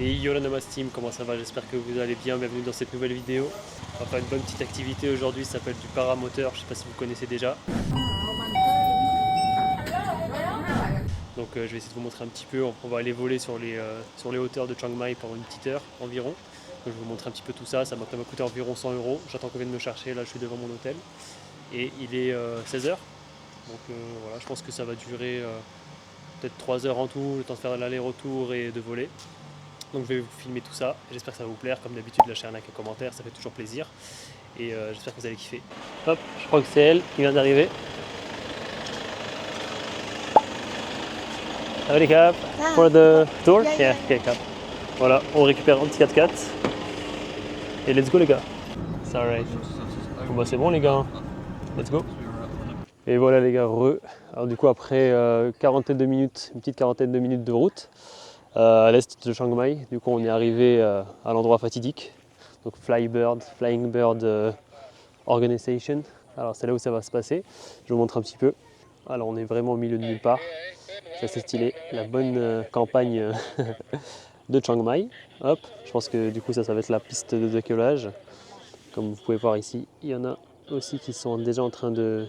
Et Yola Namas Team, comment ça va? J'espère que vous allez bien, bienvenue dans cette nouvelle vidéo. On va faire une bonne petite activité aujourd'hui, ça s'appelle du paramoteur, je sais pas si vous connaissez déjà. Donc je vais essayer de vous montrer un petit peu, on va aller voler sur les hauteurs de Chiang Mai pendant une petite heure environ. Donc je vais vous montrer un petit peu tout ça, ça m'a coûté environ 100 euros. J'attends qu'on vienne me chercher, là je suis devant mon hôtel. Et il est 16h, donc voilà, je pense que ça va durer peut-être 3 heures en tout, le temps de faire l'aller-retour et de voler. Donc je vais vous filmer tout ça, j'espère que ça va vous plaire, comme d'habitude lâchez un like et un commentaire, ça fait toujours plaisir. Et j'espère que vous allez kiffer. Hop, je crois que c'est elle qui vient d'arriver. Allez cap, for the tour? Yeah, okay, cap. Voilà, on récupère un petit 4x4. Et let's go les gars. C'est alright. Bon bah c'est bon les gars, let's go. Et voilà les gars, Alors du coup après une petite quarantaine de minutes de route à l'est de Chiang Mai, du coup on est arrivé à l'endroit fatidique. Donc Flying Bird Organization. Alors c'est là où ça va se passer. Je vous montre un petit peu. Alors on est vraiment au milieu de nulle part. C'est assez stylé. La bonne campagne de Chiang Mai. Hop, je pense que du coup ça va être la piste de décollage. Comme vous pouvez voir ici, il y en a aussi qui sont déjà en train de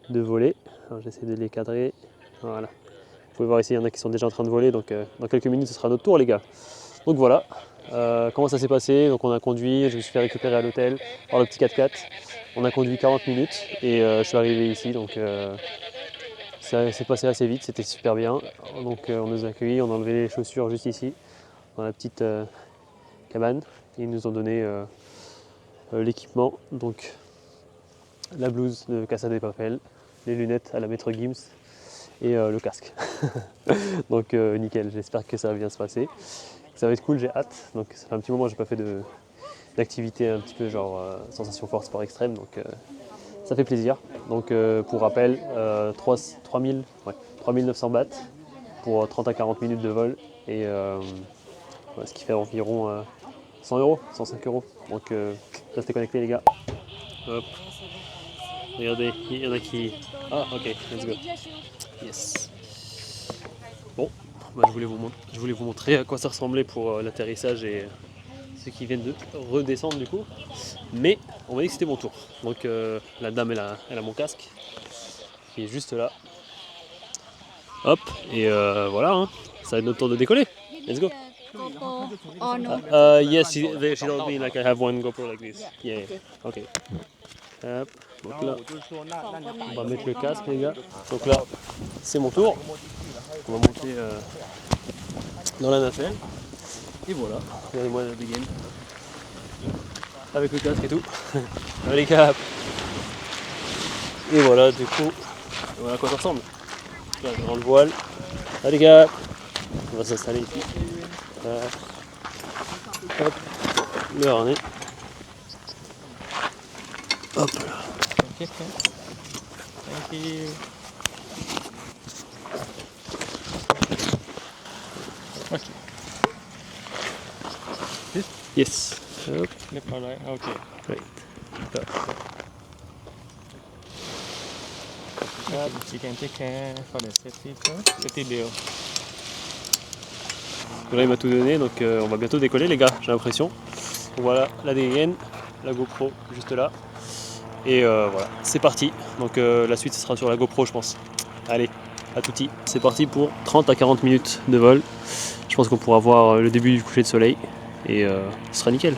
voler. Alors j'essaie de les cadrer. Voilà. Vous pouvez voir ici, il y en a qui sont déjà en train de voler. Donc dans quelques minutes, ce sera notre tour les gars. Donc voilà. Comment ça s'est passé? Donc on a conduit, je me suis fait récupérer à l'hôtel par le petit 4x4. On a conduit 40 minutes et je suis arrivé ici. Donc ça s'est passé assez vite, c'était super bien. Donc on nous a accueillis, on a enlevé les chaussures juste ici, dans la petite cabane. Et ils nous ont donné l'équipement, donc la blouse de Casa de Papel, les lunettes à la Maître Gims et le casque. Donc nickel, j'espère que ça va bien se passer. Ça va être cool, j'ai hâte. Donc ça fait un petit moment que j'ai pas fait d'activité un petit peu genre sensation force sport extrême, donc ça fait plaisir. Donc pour rappel, 3900 bahts pour 30 à 40 minutes de vol et ce qui fait environ 100 euros, 105 euros. Donc restez connectés les gars. Hop. Regardez, il y en a qui... Ah ok, let's go. Yes. Bon, bah, je voulais vous montrer à quoi ça ressemblait pour l'atterrissage et ceux qui viennent de redescendre du coup. Mais on m'a dit que c'était mon tour. Donc la dame elle a mon casque qui est juste là. Hop, et voilà, hein. Ça va être notre tour de décoller. Let's go. GoPro or no? Yes, she told me like I have one GoPro like this. Yeah, yeah. Ok. Hop, donc là, on va mettre le casque les gars. Donc là, c'est mon tour. On va monter dans la nacelle. Et voilà, regardez-moi la dégaine. Avec le casque et tout. Allez cap. Et voilà, du coup, voilà à quoi ça ressemble. Là, dans le voile. Allez gars, on va s'installer ici. Hop, le harnais. Hop là. Okay, thank you. Okay. Yes. Hop. Left or right? Okay. Right. Hop. You can take care for the safety first. Safety bill. Là il m'a tout donné, donc on va bientôt décoller les gars, j'ai l'impression. Voilà la DN, la GoPro juste là. Et voilà, c'est parti. Donc la suite ce sera sur la GoPro je pense. Allez, à touti. C'est parti pour 30 à 40 minutes de vol. Je pense qu'on pourra voir le début du coucher de soleil et ce sera nickel.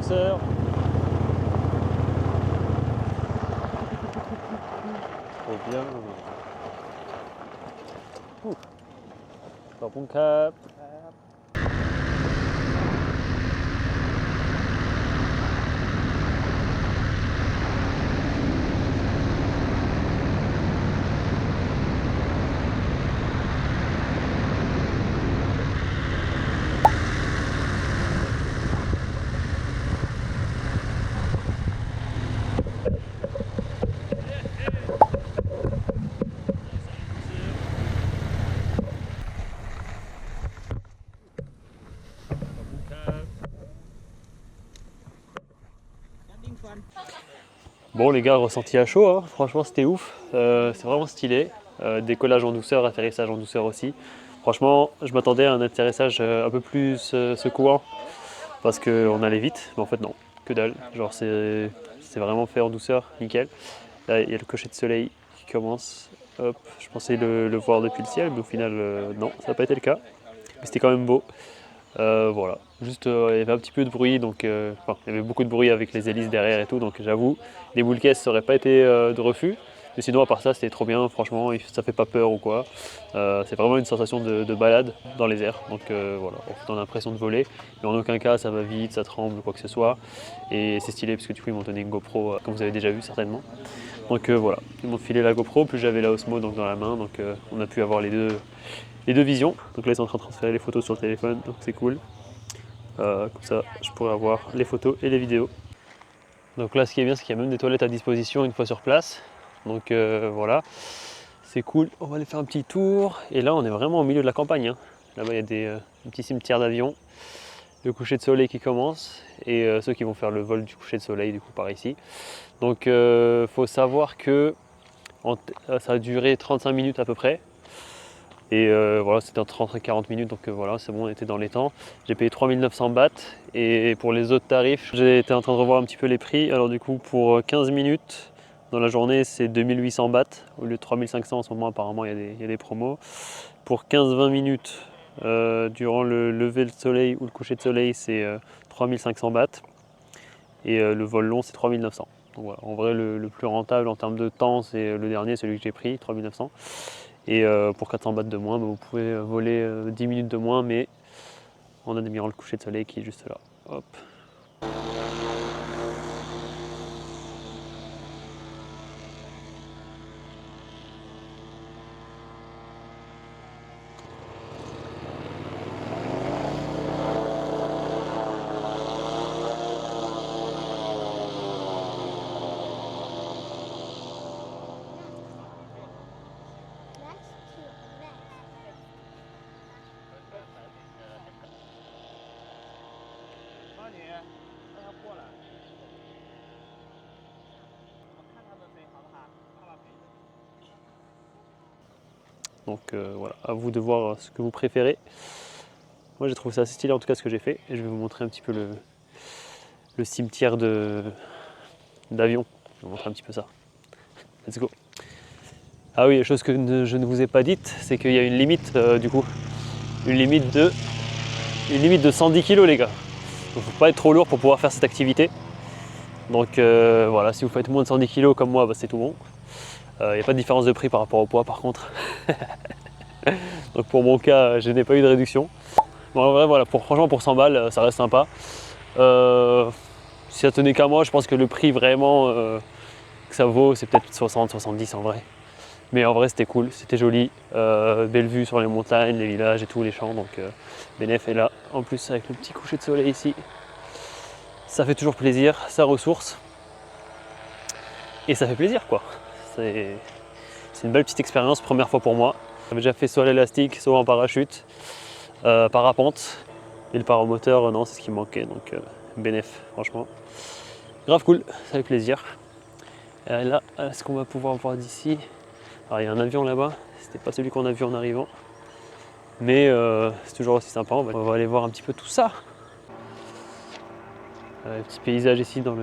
douceur. Trop bien. Dans mon cap. Bon les gars, ressenti à chaud, hein. Franchement c'était ouf, c'est vraiment stylé. Décollage en douceur, atterrissage en douceur aussi. Franchement, je m'attendais à un atterrissage un peu plus secouant parce qu'on allait vite, mais en fait non, que dalle. Genre c'est vraiment fait en douceur, nickel. Là il y a le coucher de soleil qui commence. Hop, je pensais le voir depuis le ciel, mais au final non, ça n'a pas été le cas. Mais c'était quand même beau. Voilà, juste il y avait un petit peu de bruit, donc enfin, il y avait beaucoup de bruit avec les hélices derrière et tout, donc j'avoue, les boules caisses ça aurait pas été de refus. Mais sinon à part ça c'était trop bien, franchement ça fait pas peur ou quoi. C'est vraiment une sensation de balade dans les airs, donc voilà, on a l'impression de voler, mais en aucun cas ça va vite, ça tremble ou quoi que ce soit. Et c'est stylé parce que du coup ils m'ont donné une GoPro comme vous avez déjà vu certainement. Donc voilà, ils m'ont filé la GoPro, plus j'avais la Osmo donc dans la main, donc on a pu avoir les deux visions. Donc là ils sont en train de transférer les photos sur le téléphone, donc c'est cool. Comme ça je pourrais avoir les photos et les vidéos. Donc là ce qui est bien c'est qu'il y a même des toilettes à disposition une fois sur place. Donc voilà, c'est cool. On va aller faire un petit tour. Et là on est vraiment au milieu de la campagne, hein. Là-bas il y a des petits cimetières d'avions. Le coucher de soleil qui commence et ceux qui vont faire le vol du coucher de soleil du coup par ici. Donc faut savoir que ça a duré 35 minutes à peu près. Et voilà, c'était entre 30 et 40 minutes, donc voilà, c'est bon, on était dans les temps. J'ai payé 3900 bahts et pour les autres tarifs, j'ai été en train de revoir un petit peu les prix. Alors du coup, pour 15 minutes dans la journée, c'est 2800 bahts au lieu de 3500 en ce moment, apparemment il y a des promos. Pour 15-20 minutes durant le lever de soleil ou le coucher de soleil, c'est 3500 bahts et le vol long, c'est 3900. Donc voilà, en vrai, le plus rentable en termes de temps, c'est le dernier, celui que j'ai pris, 3900. Et pour 400 bahts de moins, vous pouvez voler 10 minutes de moins, mais en admirant le coucher de soleil qui est juste là. Hop. Donc voilà, à vous de voir ce que vous préférez. Moi j'ai trouvé ça assez stylé en tout cas ce que j'ai fait. Et je vais vous montrer un petit peu le cimetière d'avion. Je vais vous montrer un petit peu ça. Let's go. Ah oui, chose que je ne vous ai pas dite, c'est qu'il y a une limite du coup. Une limite de 110 kg les gars. Donc faut pas être trop lourd pour pouvoir faire cette activité. Donc voilà, si vous faites moins de 110 kg comme moi, bah, c'est tout bon. Il n'y a pas de différence de prix par rapport au poids par contre. Donc pour mon cas, je n'ai pas eu de réduction. Bon, en vrai, voilà, franchement pour 100 balles, ça reste sympa. Si ça tenait qu'à moi, je pense que le prix vraiment que ça vaut, c'est peut-être 60-70 en vrai. Mais en vrai, c'était cool, c'était joli. Belle vue sur les montagnes, les villages et tout, les champs. Donc Benef est là. En plus, avec le petit coucher de soleil ici, ça fait toujours plaisir, ça ressource. Et ça fait plaisir quoi. C'est une belle petite expérience, première fois pour moi. J'avais déjà fait saut à l'élastique, saut en parachute, parapente. Et le paramoteur, non, c'est ce qui me manquait. Donc Benef, franchement. Grave cool, ça fait plaisir. Et là, ce qu'on va pouvoir voir d'ici. Alors il y a un avion là-bas, c'était pas celui qu'on a vu en arrivant. Mais c'est toujours aussi sympa, on va aller voir un petit peu tout ça. Petit paysage ici dans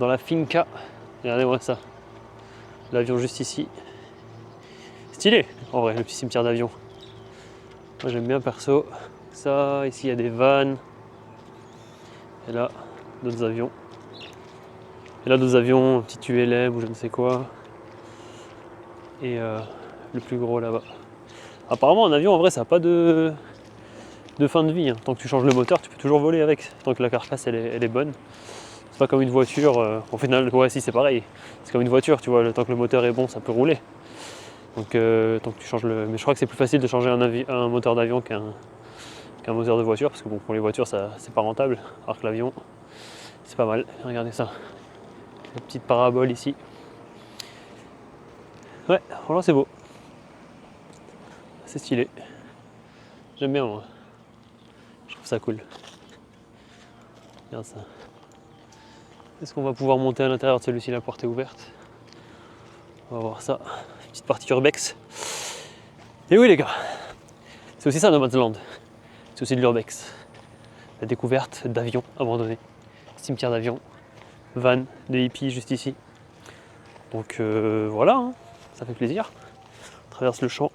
la finca. Regardez-moi ça. L'avion juste ici. Stylé en vrai, le petit cimetière d'avion. Moi j'aime bien perso. Ça, ici il y a des vannes. Et là, d'autres avions. Et là, d'autres avions, un petit ULM ou je ne sais quoi. Et le plus gros là-bas. Apparemment, un avion, en vrai, ça n'a pas de fin de vie. Hein. Tant que tu changes le moteur, tu peux toujours voler avec. Tant que la carcasse, elle est bonne. C'est pas comme une voiture. Au final, ouais, si, c'est pareil. C'est comme une voiture, tu vois. Le temps que le moteur est bon, ça peut rouler. Donc, tant que tu changes le... Mais je crois que c'est plus facile de changer un moteur d'avion qu'un moteur de voiture. Parce que bon, pour les voitures, c'est pas rentable. Alors que l'avion, c'est pas mal. Regardez ça. La petite parabole ici. Ouais, franchement, c'est beau. C'est stylé. J'aime bien, moi. Je trouve ça cool. Regarde ça. Est-ce qu'on va pouvoir monter à l'intérieur de celui-ci? La porte est ouverte. On va voir ça. Petite partie urbex. Et oui les gars, c'est aussi ça No Man's Land. C'est aussi de l'urbex. La découverte d'avions abandonnés. Cimetière d'avions. Van de hippies juste ici. Donc voilà, hein. Ça fait plaisir. On traverse le champ.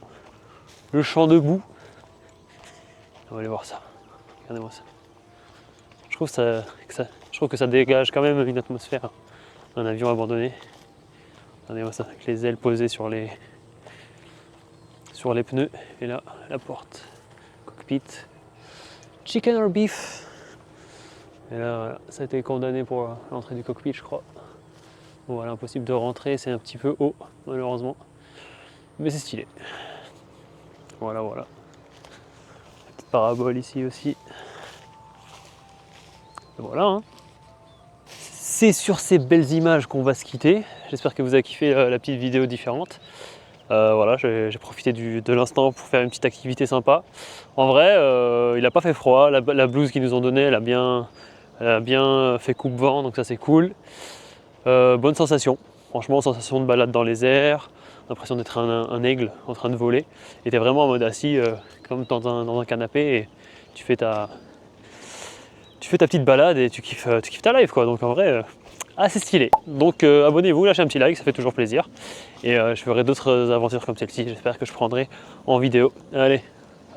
Le champ debout. On va aller voir ça. Regardez-moi ça. Je trouve que ça dégage quand même une atmosphère. Un avion abandonné. Regardez-moi ça, avec les ailes posées sur les pneus. Et là, la porte. Cockpit. Chicken or beef. Et là, voilà, ça a été condamné pour l'entrée du cockpit, je crois. Bon, voilà, impossible de rentrer, c'est un petit peu haut, malheureusement. Mais c'est stylé. Voilà, voilà. Petite parabole ici aussi. Et voilà, hein. C'est sur ces belles images qu'on va se quitter. J'espère que vous avez kiffé la petite vidéo différente. Voilà, j'ai profité de l'instant pour faire une petite activité sympa. En vrai, il n'a pas fait froid. La blouse qu'ils nous ont donnée, elle a bien fait coupe-vent, donc ça c'est cool. Bonne sensation. Franchement, sensation de balade dans les airs. L'impression d'être un aigle en train de voler. Et t'es vraiment en mode assis, comme dans un canapé, et tu fais ta petite balade et tu kiffes ta life, quoi. Donc en vrai, assez stylé. Donc abonnez-vous, lâchez un petit like, ça fait toujours plaisir. Et je ferai d'autres aventures comme celle-ci, j'espère que je prendrai en vidéo. Allez,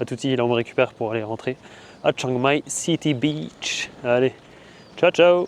à touti, là on me récupère pour aller rentrer à Chiang Mai City Beach. Allez, ciao ciao.